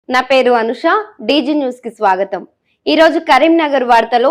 నా పేరు Anusha. DG news కి స్వాగతం. ఈ రోజు కరీంనగర్ వార్తలో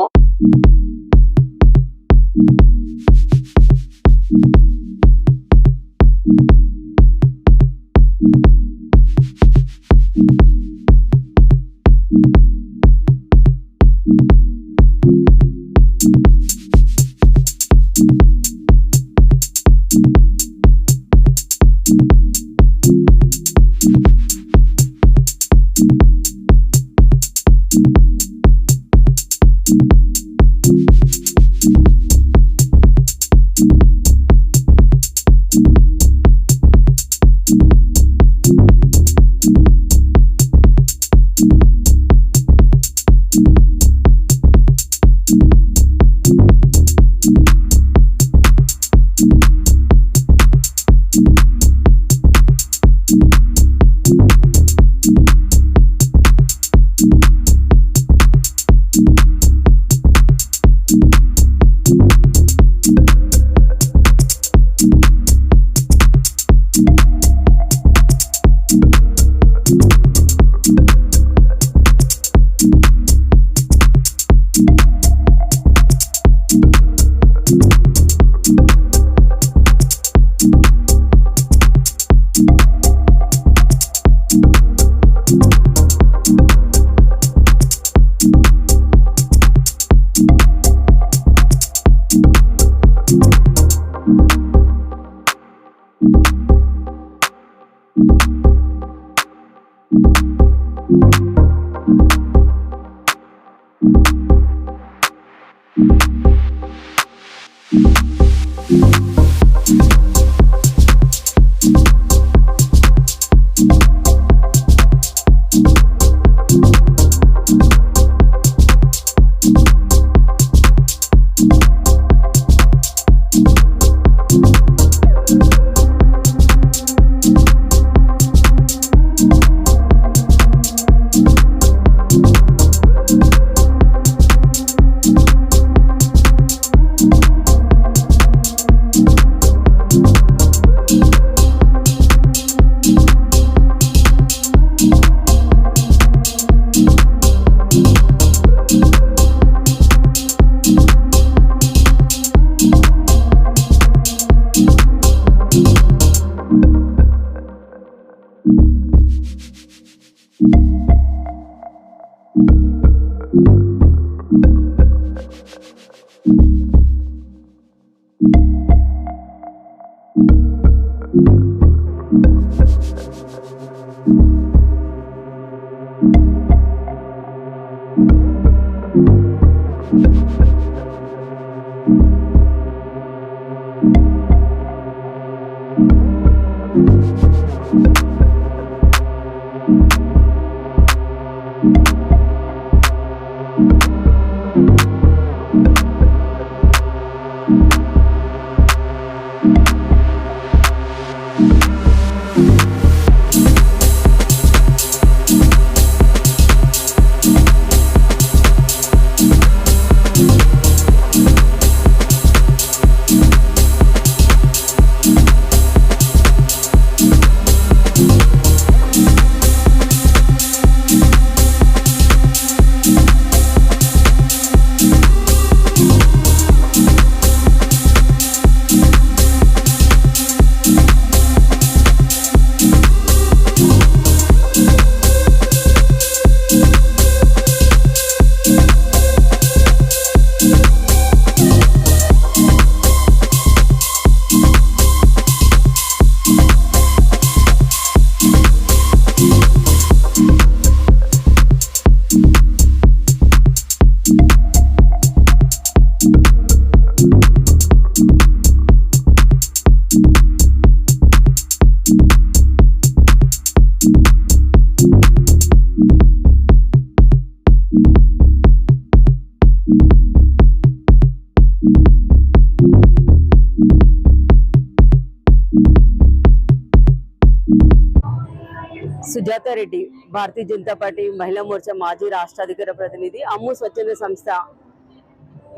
సుజాత రెడ్డి భారతీయ జనతా పార్టీ మహిళా మోర్చా మాజీ రాష్ట్ర అధికార ప్రతినిధి అమ్ము స్వచ్ఛంద సంస్థ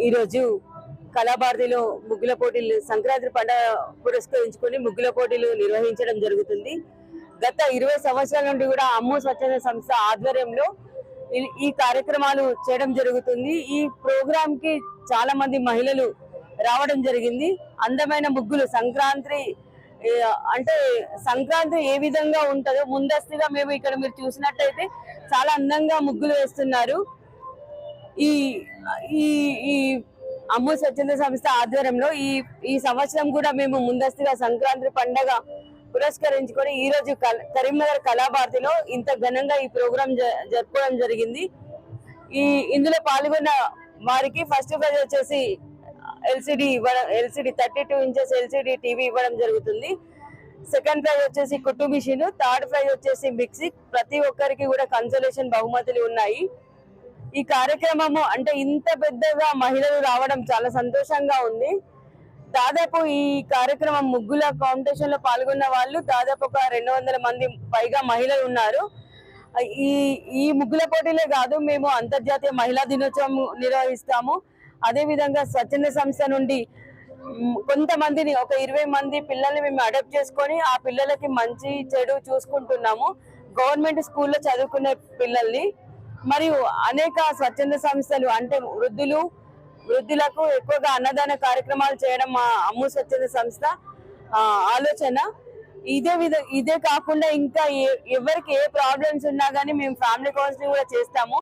ఈరోజు కళాభారతిలో ముగ్గుల పోటీలు సంక్రాంతి పండుగ పురస్కరించుకొని ముగ్గుల పోటీలు నిర్వహించడం జరుగుతుంది. గత 20 సంవత్సరాల నుండి కూడా అమ్ము స్వచ్ఛంద సంస్థ ఆధ్వర్యంలో ఈ కార్యక్రమాలు చేయడం జరుగుతుంది. ఈ ప్రోగ్రామ్ కి చాలా మంది మహిళలు రావడం జరిగింది. అందమైన ముగ్గులు సంక్రాంతి అంటే సంక్రాంతి ఏ విధంగా ఉంటుందో ముందస్తుగా మేము ఇక్కడ మీరు చూసినట్టయితే చాలా అందంగా ముగ్గులు వేస్తున్నారు. ఈ ఈ ఈ అమ్ము స్వచ్ఛంద సంస్థ ఆధ్వర్యంలో ఈ సంవత్సరం కూడా మేము ముందస్తుగా సంక్రాంతి పండగ పురస్కరించుకొని ఈ రోజు కరీంనగర్ కళాభారతిలో ఇంత ఘనంగా ఈ ప్రోగ్రాం జరుపుకోవడం జరిగింది. ఇందులో పాల్గొన్న వారికి ఫస్ట్ ప్రైజ్ వచ్చేసి ఎల్సిడి 32 ఇంచెస్ ఎల్సిడి టీవీ ఇవ్వడం జరుగుతుంది. సెకండ్ ప్రైజ్ వచ్చేసి కుట్టు మిషన్, థర్డ్ ప్రైజ్ వచ్చేసి మిక్సీ. ప్రతి ఒక్కరికి కూడా కన్సోలేషన్ బహుమతులు ఉన్నాయి. ఈ కార్యక్రమము అంటే ఇంత పెద్దగా మహిళలు రావడం చాలా సంతోషంగా ఉంది. దాదాపు ఈ కార్యక్రమం ముగ్గుల కాంపిటీషన్ లో పాల్గొన్న వాళ్ళు దాదాపు ఒక 200 మంది పైగా మహిళలు ఉన్నారు. ఈ ముగ్గుల పోటీలే కాదు, మేము అంతర్జాతీయ మహిళా దినోత్సవం నిర్వహిస్తాము. అదే విధంగా స్వచ్ఛంద సంస్థ నుండి కొంతమందిని ఒక 20 మంది పిల్లల్ని మేము అడాప్ట్ చేసుకొని ఆ పిల్లలకి మంచి చెడు చూసుకుంటున్నాము. గవర్నమెంట్ స్కూల్లో చదువుకునే పిల్లల్ని మరియు అనేక స్వచ్ఛంద సంస్థలు అంటే వృద్ధులకు ఎక్కువగా అన్నదాన కార్యక్రమాలు చేయడం మా అమ్ము స్వచ్ఛంద సంస్థ ఆలోచన. ఇదే కాకుండా ఇంకా ఎవరికి ఏ ప్రాబ్లమ్స్ ఉన్నా కానీ మేము ఫ్యామిలీ కౌన్సిలింగ్ కూడా చేస్తాము.